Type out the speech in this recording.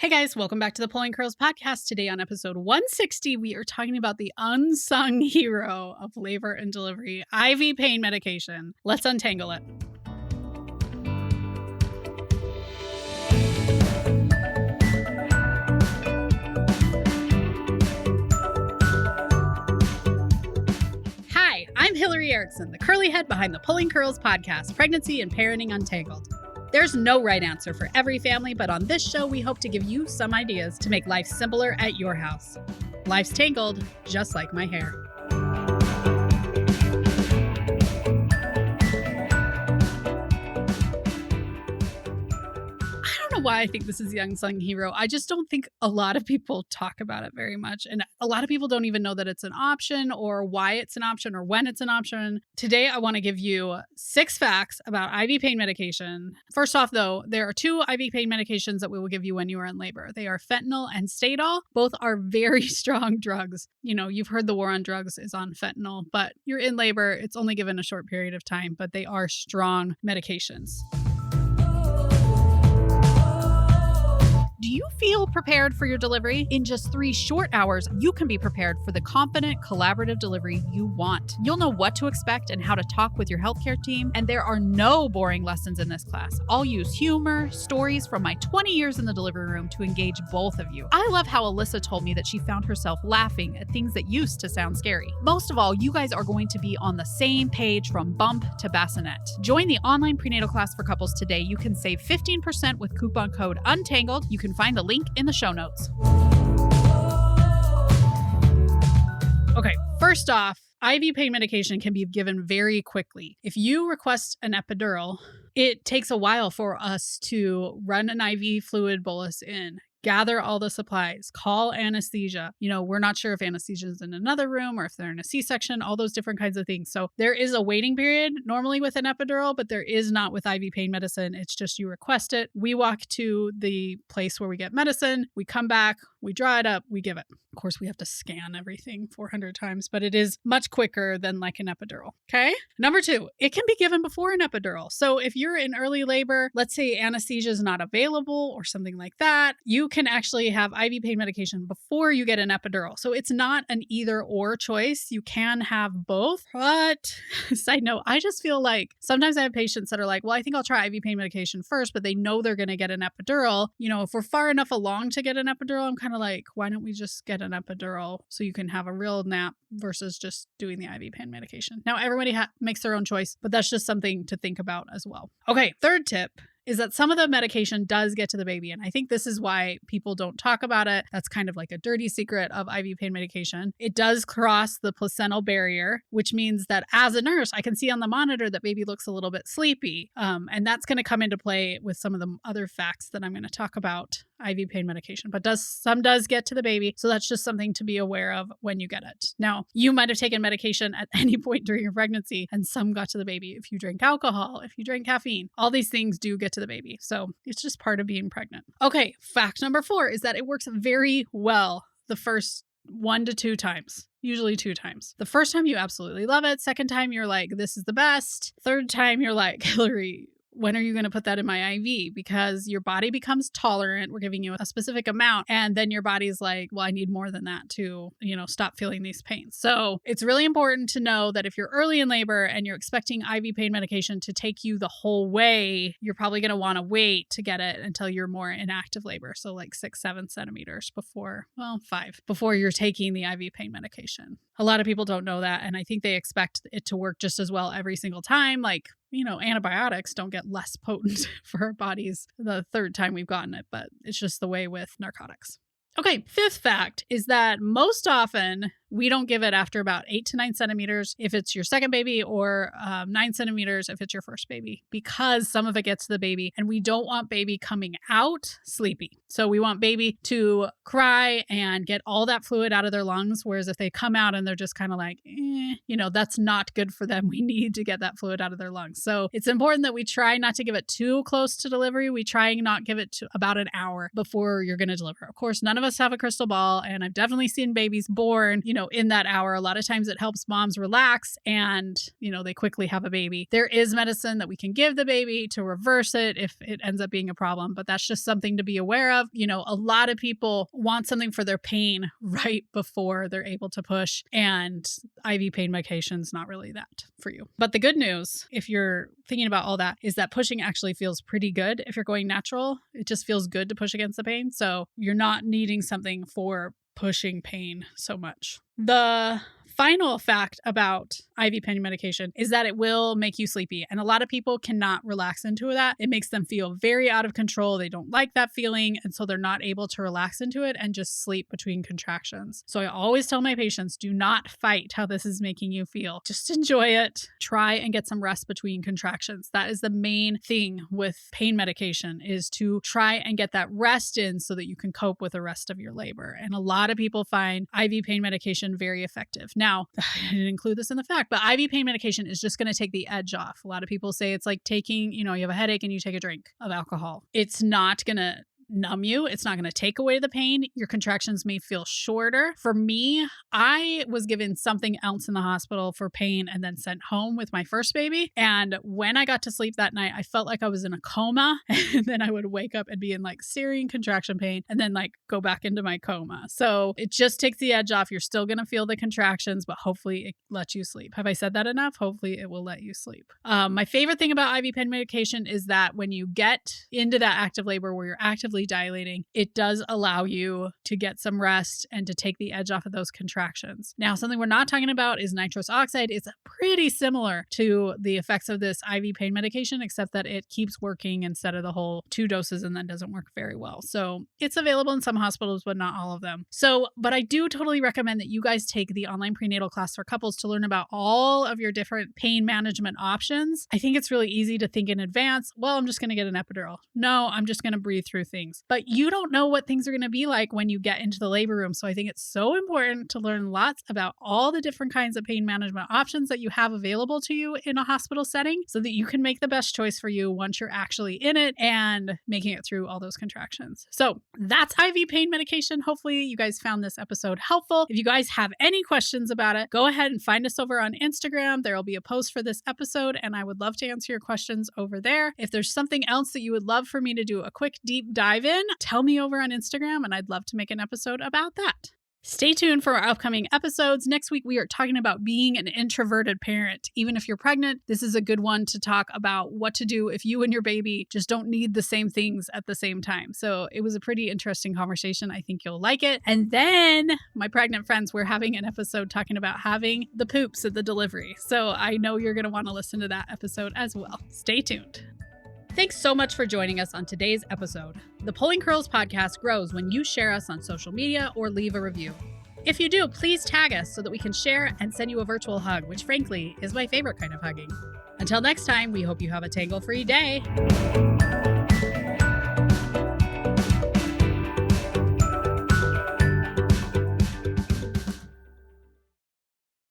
Hey guys, welcome back to the Pulling Curls podcast. Today on episode 160, we are talking about the unsung hero of labor and delivery, IV pain medication. Let's untangle it. Hi, I'm Hillary Erickson, the curly head behind the Pulling Curls podcast, Pregnancy and Parenting Untangled. There's no right answer for every family, but on this show, we hope to give you some ideas to make life simpler at your house. Life's tangled, just like my hair. I don't know why I think this is the unsung hero. I just don't think a lot of people talk about it very much. And a lot of people don't even know that it's an option or why it's an option or when it's an option. Today, I want to give you 6 facts about IV pain medication. First off, though, there are 2 IV pain medications that we will give you when you are in labor. They are fentanyl and Stadol. Both are very strong drugs. You know, you've heard the war on drugs is on fentanyl, but you're in labor. It's only given a short period of time, but they are strong medications. Do you feel prepared for your delivery? In just 3 short hours, you can be prepared for the confident, collaborative delivery you want. You'll know what to expect and how to talk with your healthcare team, and there are no boring lessons in this class. I'll use humor, stories from my 20 years in the delivery room to engage both of you. I love how Alyssa told me that she found herself laughing at things that used to sound scary. Most of all, you guys are going to be on the same page from bump to bassinet. Join the online prenatal class for couples today. You can save 15% with coupon code UNTANGLED. You can find the link in the show notes. Okay, first off, IV pain medication can be given very quickly. If you request an epidural, it takes a while for us to run an IV fluid bolus in, gather all the supplies, call anesthesia. You know, we're not sure if anesthesia is in another room or if they're in a C-section, all those different kinds of things. So there is a waiting period normally with an epidural, but there is not with IV pain medicine. It's just you request it. We walk to the place where we get medicine. We come back, we draw it up, we give it. Of course, we have to scan everything 400 times, but it is much quicker than like an epidural. Okay. Number 2, it can be given before an epidural. So if you're in early labor, let's say anesthesia is not available or something like that, you can actually have IV pain medication before you get an epidural. So it's not an either or choice. You can have both. But side note, I just feel like sometimes I have patients that are like, well, I think I'll try IV pain medication first, but they know they're going to get an epidural. You know, if we're far enough along to get an epidural, I'm kind of like, why don't we just get an epidural so you can have a real nap versus just doing the IV pain medication. Now, everybody makes their own choice, but that's just something to think about as well. Okay, third tip is that some of the medication does get to the baby. And I think this is why people don't talk about it. That's kind of like a dirty secret of IV pain medication. It does cross the placental barrier, which means that as a nurse, I can see on the monitor that baby looks a little bit sleepy. And that's going to come into play with some of the other facts that I'm going to talk about IV pain medication, but some does get to the baby. So that's just something to be aware of when you get it. Now, you might have taken medication at any point during your pregnancy and some got to the baby. If you drink alcohol, if you drink caffeine, all these things do get to the baby. So it's just part of being pregnant. Okay, fact number 4 is that it works very well the first 1 to 2 times. Usually 2 times. The first time you absolutely love it. Second time you're like, this is the best. Third time you're like, Hillary, when are you going to put that in my IV? Because your body becomes tolerant. We're giving you a specific amount. And then your body's like, well, I need more than that to, stop feeling these pains. So it's really important to know that if you're early in labor and you're expecting IV pain medication to take you the whole way, you're probably going to want to wait to get it until you're more in active labor. So like 6-7 centimeters before, 5, before you're taking the IV pain medication. A lot of people don't know that. And I think they expect it to work just as well every single time. Like, antibiotics don't get less potent for our bodies the third time we've gotten it, but it's just the way with narcotics. Okay, 5th fact is that most often we don't give it after about 8 to 9 centimeters if it's your second baby or 9 centimeters if it's your first baby, because some of it gets to the baby and we don't want baby coming out sleepy. So we want baby to cry and get all that fluid out of their lungs. Whereas if they come out and they're just kind of like, that's not good for them. We need to get that fluid out of their lungs. So it's important that we try not to give it too close to delivery. We try and not give it to about an hour before you're going to deliver. Of course, none of us have a crystal ball, and I've definitely seen babies born, in that hour. A lot of times it helps moms relax and, they quickly have a baby. There is medicine that we can give the baby to reverse it if it ends up being a problem, but that's just something to be aware of. A lot of people want something for their pain right before they're able to push, and IV pain medication is not really that for you. But the good news, if you're thinking about all that, is that pushing actually feels pretty good. If you're going natural, it just feels good to push against the pain. So you're not needing something for pushing pain so much. The final fact about IV pain medication is that it will make you sleepy. And a lot of people cannot relax into that. It makes them feel very out of control. They don't like that feeling. And so they're not able to relax into it and just sleep between contractions. So I always tell my patients, do not fight how this is making you feel. Just enjoy it. Try and get some rest between contractions. That is the main thing with pain medication, is to try and get that rest in so that you can cope with the rest of your labor. And a lot of people find IV pain medication very effective. Now, I didn't include this in the fact, but IV pain medication is just going to take the edge off. A lot of people say it's like taking, you have a headache and you take a drink of alcohol. It's not going to numb you. It's not going to take away the pain. Your contractions may feel shorter. For me, I was given something else in the hospital for pain and then sent home with my first baby. And when I got to sleep that night, I felt like I was in a coma. And then I would wake up and be in like searing contraction pain and then like go back into my coma. So it just takes the edge off. You're still going to feel the contractions, but hopefully it lets you sleep. Have I said that enough? Hopefully it will let you sleep. My favorite thing about IV pain medication is that when you get into that active labor where you're actively dilating, it does allow you to get some rest and to take the edge off of those contractions. Now, something we're not talking about is nitrous oxide. It's pretty similar to the effects of this IV pain medication, except that it keeps working instead of the whole 2 doses and then doesn't work very well. So it's available in some hospitals, but not all of them. But I do totally recommend that you guys take the online prenatal class for couples to learn about all of your different pain management options. I think it's really easy to think in advance, well, I'm just going to get an epidural. No, I'm just going to breathe through things. But you don't know what things are going to be like when you get into the labor room. So I think it's so important to learn lots about all the different kinds of pain management options that you have available to you in a hospital setting so that you can make the best choice for you once you're actually in it and making it through all those contractions. So that's IV pain medication. Hopefully you guys found this episode helpful. If you guys have any questions about it, go ahead and find us over on Instagram. There will be a post for this episode and I would love to answer your questions over there. If there's something else that you would love for me to do a quick deep dive in, tell me over on Instagram and I'd love to make an episode about that. Stay tuned for our upcoming episodes. Next week, we are talking about being an introverted parent. Even if you're pregnant, this is a good one to talk about what to do if you and your baby just don't need the same things at the same time. So it was a pretty interesting conversation. I think you'll like it. And then, my pregnant friends, we're having an episode talking about having the poops at the delivery. So I know you're going to want to listen to that episode as well. Stay tuned. Thanks so much for joining us on today's episode. The Pulling Curls podcast grows when you share us on social media or leave a review. If you do, please tag us so that we can share and send you a virtual hug, which frankly is my favorite kind of hugging. Until next time, we hope you have a tangle-free day.